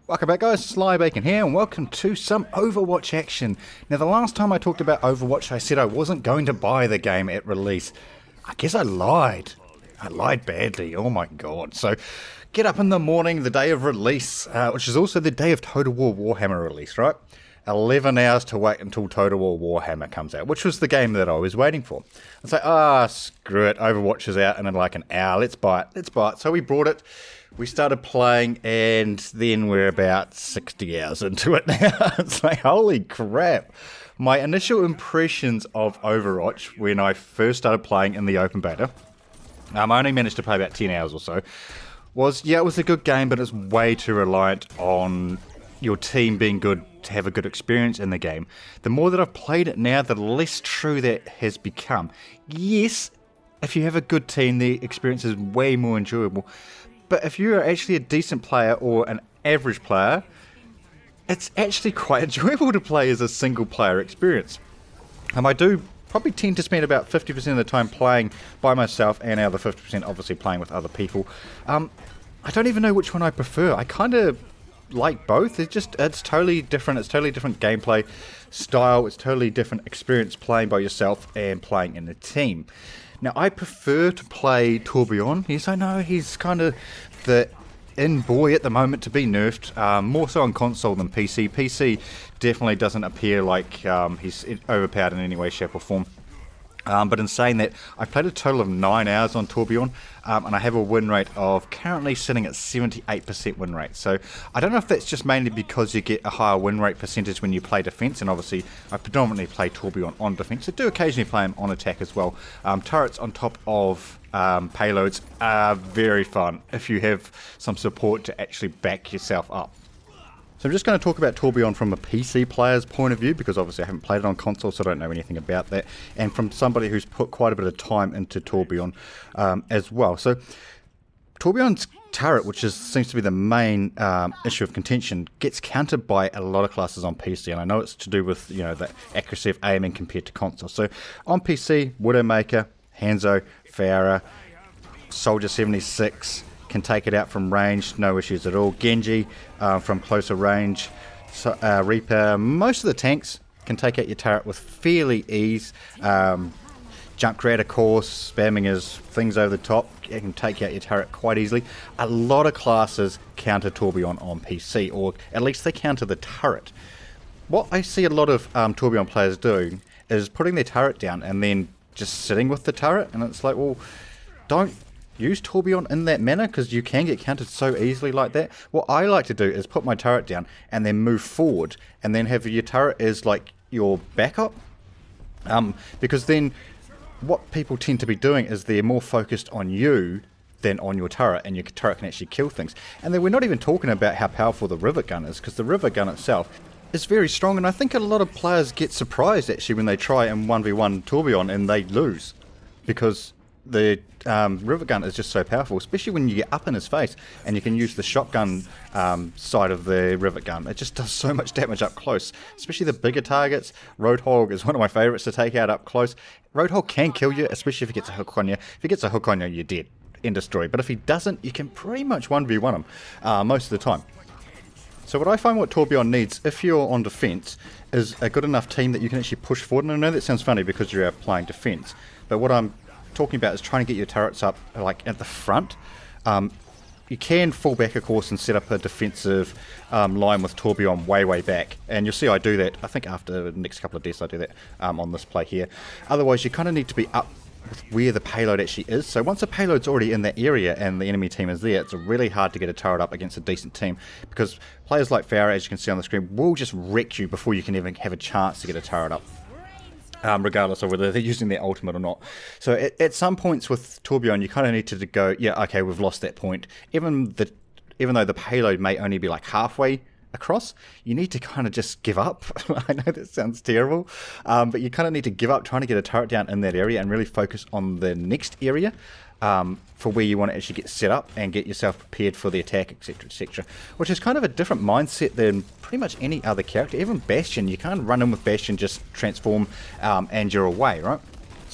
Welcome back guys, Sly Bacon here and welcome to some Overwatch action. Now the last time I talked about Overwatch I said I wasn't going to buy the game at release. I guess I lied. I lied badly, oh my god. So get up in the morning, the day of release, which is also the day of Total War Warhammer release, right? 11 hours to wait until Total War Warhammer comes out, which was the game that I was waiting for. It's like, screw it, Overwatch is out in like an hour, let's buy it. So we brought it. We started playing and then we're about 60 hours into it now. It's like, holy crap. My initial impressions of Overwatch when I first started playing in the open beta, I only managed to play about 10 hours or so, was, yeah, it was a good game, but it's way too reliant on your team being good to have a good experience in the game. The more that I've played it now, the less true that has become. Yes, if you have a good team, the experience is way more enjoyable. But if you're actually a decent player or an average player, it's actually quite enjoyable to play as a single player experience. I do probably tend to spend about 50% of the time playing by myself and the other 50% obviously playing with other people. I don't even know which one I prefer. I kind of like both. It's totally different. It's totally different gameplay style. It's totally different experience playing by yourself and playing in a team. Now, I prefer to play Torbjorn. Yes, I know he's kind of the in boy at the moment to be nerfed, more so on console than PC. PC definitely doesn't appear like he's overpowered in any way, shape or form. But in saying that, I played a total of 9 hours on Torbjorn, and I have a win rate of currently sitting at 78% win rate. So I don't know if that's just mainly because you get a higher win rate percentage when you play defense, and obviously I predominantly play Torbjorn on defense. I do occasionally play him on attack as well. Turrets on top of payloads are very fun if you have some support to actually back yourself up. So I'm just going to talk about Torbjorn from a PC player's point of view, because obviously I haven't played it on console, so I don't know anything about that, and from somebody who's put quite a bit of time into Torbjorn as well. So Torbjorn's turret, which seems to be the main issue of contention, gets countered by a lot of classes on PC, and I know it's to do with, you know, the accuracy of aiming compared to console. So on PC, Widowmaker, Hanzo, Pharah, Soldier 76, can take it out from range, no issues at all. Genji from closer range, Reaper, most of the tanks can take out your turret with fairly ease. Junkrat, of course, spamming his things over the top, it can take out your turret quite easily. A lot of classes counter Torbjorn on PC, or at least they counter the turret. What I see a lot of Torbjorn players doing is putting their turret down and then just sitting with the turret, and it's like, well, don't use Torbjorn in that manner, because you can get countered so easily like that. What I like to do is put my turret down and then move forward, and then have your turret as like your backup, because then what people tend to be doing is they're more focused on you than on your turret, and your turret can actually kill things. And then we're not even talking about how powerful the rivet gun is, because the rivet gun itself is very strong, and I think a lot of players get surprised actually when they try and 1v1 Torbjorn and they lose, because the rivet gun is just so powerful, especially when you get up in his face and you can use the shotgun side of the rivet gun. It just does so much damage up close, especially the bigger targets. Roadhog is one of my favourites to take out up close. Roadhog can kill you, especially if he gets a hook on you. If he gets a hook on you, you're dead. End of story. But if he doesn't, you can pretty much 1v1 him most of the time. So what I find what Torbjorn needs, if you're on defense, is a good enough team that you can actually push forward. And I know that sounds funny because you're playing defense, but what I'm talking about is trying to get your turrets up like at the front. You can fall back, of course, and set up a defensive line with Torbjorn way back, and you'll see I do that. I think after the next couple of deaths I do that on this play here. Otherwise you kind of need to be up with where the payload actually is. So once a payload's already in that area and the enemy team is there, it's really hard to get a turret up against a decent team, because players like Pharah, as you can see on the screen, will just wreck you before you can even have a chance to get a turret up. Regardless of whether they're using their ultimate or not. So at some points with Torbjorn, you kind of need to go, yeah, okay, we've lost that point. Even though the payload may only be like halfway across, you need to kind of just give up. I know that sounds terrible, but you kind of need to give up trying to get a turret down in that area and really focus on the next area. For where you want to actually get set up and get yourself prepared for the attack, etc, etc, which is kind of a different mindset than pretty much any other character. Even Bastion, you can't run in with Bastion, just transform and you're away, right?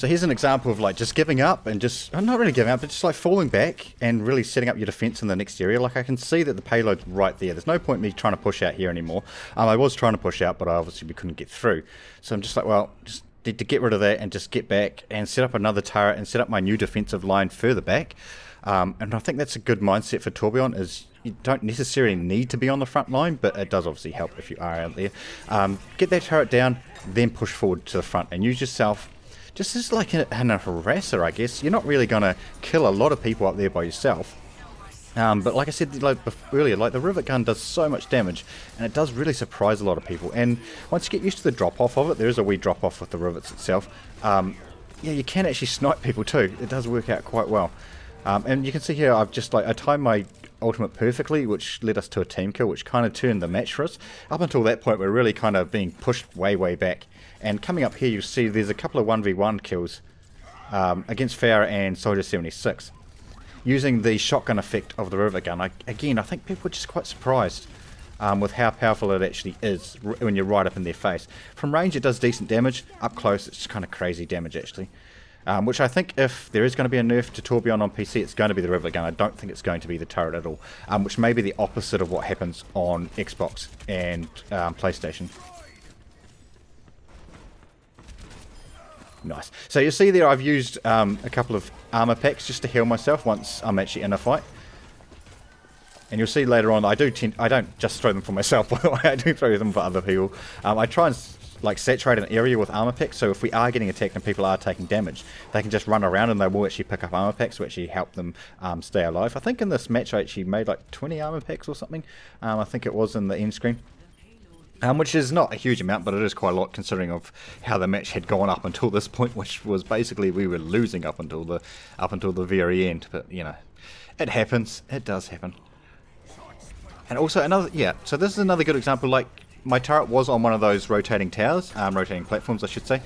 So here's an example of like just giving up and just, not really giving up, but just like falling back and really setting up your defense in the next area. Like I can see that the payload's right there. There's no point in me trying to push out here anymore. I was trying to push out, but I obviously couldn't get through. So I'm just like, well, just need to get rid of that and just get back and set up another turret and set up my new defensive line further back. And I think that's a good mindset for Torbjorn, is you don't necessarily need to be on the front line, but it does obviously help if you are out there. Get that turret down, then push forward to the front and use yourself just as like a harasser, I guess. You're not really going to kill a lot of people up there by yourself. But like I said like earlier, like the rivet gun does so much damage, and it does really surprise a lot of people. And once you get used to the drop-off of it, there is a wee drop-off with the rivets itself. Yeah, you can actually snipe people too. It does work out quite well. And you can see here, I've just like, I timed my ultimate perfectly, which led us to a team kill, which kind of turned the match for us. Up until that point, we're really kind of being pushed way back. And coming up here, you see there's a couple of 1v1 kills against Farah and Soldier 76. Using the shotgun effect of the rivet gun. Again, I think people are just quite surprised with how powerful it actually is when you're right up in their face. From range, it does decent damage. Up close, it's kind of crazy damage, actually. Which I think if there is going to be a nerf to Torbjorn on PC, it's going to be the rivet gun. I don't think it's going to be the turret at all. Which may be the opposite of what happens on Xbox and PlayStation. Nice. So you see there I've used a couple of armor packs just to heal myself once I'm actually in a fight. And you'll see later on I don't just throw them for myself, by the way, I do throw them for other people. I try and like saturate an area with armor packs, so if we are getting attacked and people are taking damage, they can just run around and they will actually pick up armor packs to actually help them stay alive. I think in this match I actually made like 20 armor packs or something. I think it was in the end screen. Which is not a huge amount, but it is quite a lot considering of how the match had gone up until this point, which was basically we were losing up until the very end. But you know, it happens. It does happen. And also another, yeah. So this is another good example. Like my turret was on one of those rotating towers, rotating platforms, I should say.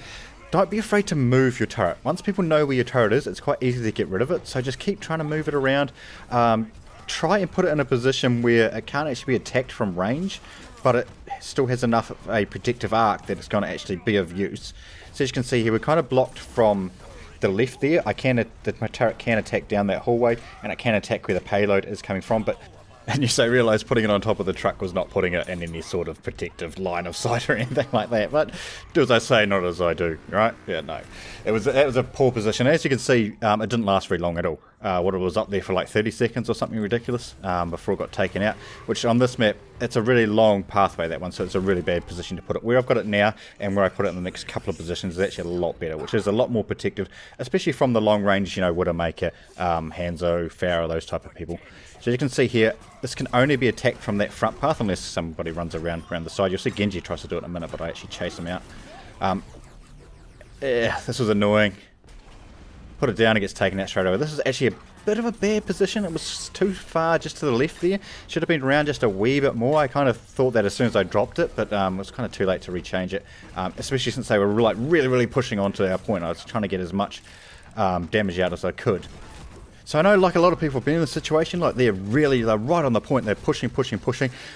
Don't be afraid to move your turret. Once people know where your turret is, it's quite easy to get rid of it. So just keep trying to move it around. Try and put it in a position where it can't actually be attacked from range, but it still has enough of a protective arc that it's going to actually be of use. So as you can see here, we're kind of blocked from the left there. My turret can attack down that hallway, and it can attack where the payload is coming from, but and you say realise putting it on top of the truck was not putting it in any sort of protective line of sight or anything like that. But do as I say, not as I do, right? Yeah, no. It was a poor position. As you can see, it didn't last very long at all. What it was up there for like 30 seconds or something ridiculous before it got taken out. Which on this map, it's a really long pathway, that one, so it's a really bad position to put it. Where I've got it now and where I put it in the next couple of positions is actually a lot better, which is a lot more protective, especially from the long range, you know, Widowmaker, Hanzo, Farah, those type of people. So you can see here, this can only be attacked from that front path unless somebody runs around the side. You'll see Genji tries to do it in a minute, but I actually chase him out. This was annoying. Put it down, it gets taken out straight away. This is actually a bit of a bad position. It was too far just to the left there. Should have been around just a wee bit more. I kind of thought that as soon as I dropped it, but it was kind of too late to rechange it. Especially since they were like really pushing onto our point. I was trying to get as much damage out as I could. So I know like a lot of people have been in this situation, like they're right on the point, they're pushing.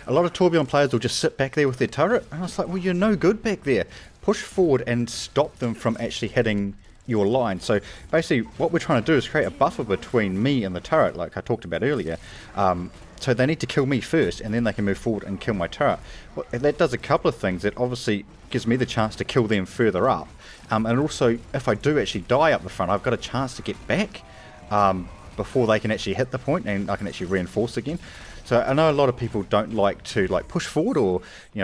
A lot of Torbjorn players will just sit back there with their turret, and I was like, well, you're no good back there. Push forward and stop them from actually hitting your line. So basically what we're trying to do is create a buffer between me and the turret, like I talked about earlier. So they need to kill me first, and then they can move forward and kill my turret. Well, that does a couple of things. It obviously gives me the chance to kill them further up. And also, if I do actually die up the front, I've got a chance to get back before they can actually hit the point, and I can actually reinforce again. So I know a lot of people don't like to push forward or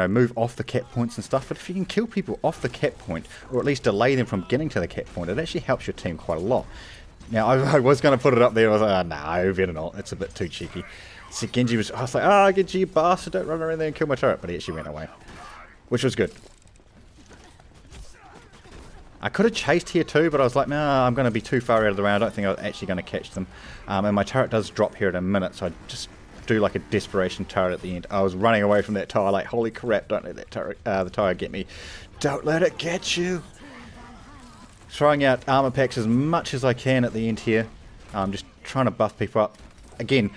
move off the cap points and stuff, but if you can kill people off the cap point, or at least delay them from getting to the cap point, it actually helps your team quite a lot. Now I was going to put it up there, I was like, no, better not, it's a bit too cheeky. So Genji I was like, Genji, you bastard, don't run around there and kill my turret, but he actually ran away, which was good. I could have chased here too, but I was like, nah, I'm going to be too far out of the round. I don't think I'm actually going to catch them. And my turret does drop here in a minute, so I just do like a desperation turret at the end. I was running away from that tower like, holy crap, don't let that turret, the tower get me. Don't let it get you. Throwing out armor packs as much as I can at the end here. Just trying to buff people up. Again,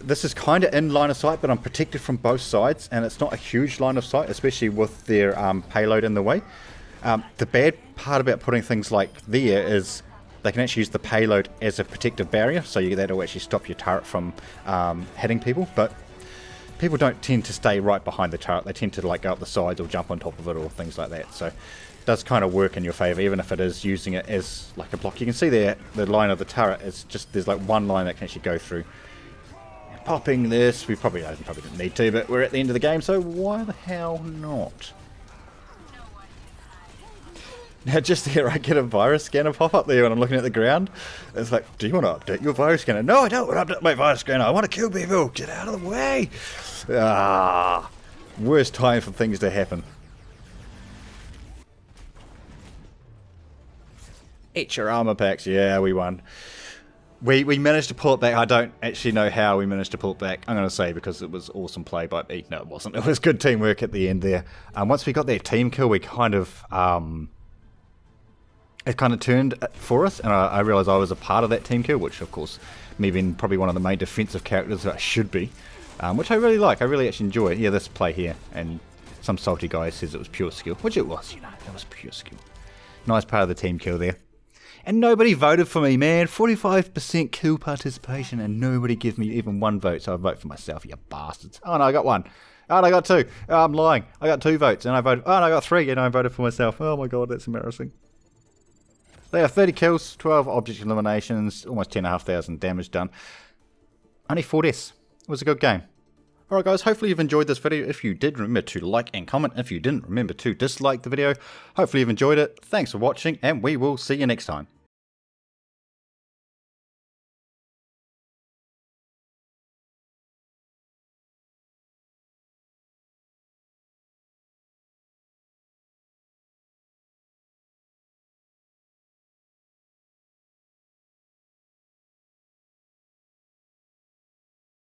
this is kind of in line of sight, but I'm protected from both sides, and it's not a huge line of sight, especially with their payload in the way. The bad part about putting things like there is they can actually use the payload as a protective barrier, so that'll actually stop your turret from hitting people, but people don't tend to stay right behind the turret. They tend to like go up the sides or jump on top of it or things like that, so it does kind of work in your favour, even if it is using it as like a block. You can see there the line of the turret is just, there's like one line that can actually go through. Popping this, we probably didn't need to, but we're at the end of the game, so why the hell not? Now just here I get a virus scanner pop up there when I'm looking at the ground. It's like, do you want to update your virus scanner? No, I don't want to update my virus scanner. I want to kill people. Get out of the way. Ah, worst time for things to happen. Eat your armor packs. Yeah, we won. We managed to pull it back. I don't actually know how we managed to pull it back. I'm going to say because it was awesome play by me. No, it wasn't. It was good teamwork at the end there. Once we got that team kill, we kind of... it kind of turned for us, and I realised I was a part of that team kill, which of course, me being probably one of the main defensive characters that I should be, which I really like. I really actually enjoy it. Yeah, this play here, and some salty guy says it was pure skill, which it was, you know, it was pure skill. Nice part of the team kill there. And nobody voted for me, man. 45% kill participation, and nobody gives me even one vote, so I vote for myself, you bastards. Oh no, I got one. Oh no, I got two. Oh, I'm lying. I got 2 votes, and I voted. Oh no, I got 3, and I voted for myself. Oh my god, that's embarrassing. They have 30 kills, 12 object eliminations, almost 10,500 damage done. Only 4 deaths. It was a good game. Alright guys, hopefully you've enjoyed this video. If you did, remember to like and comment. If you didn't, remember to dislike the video. Hopefully you've enjoyed it. Thanks for watching, and we will see you next time.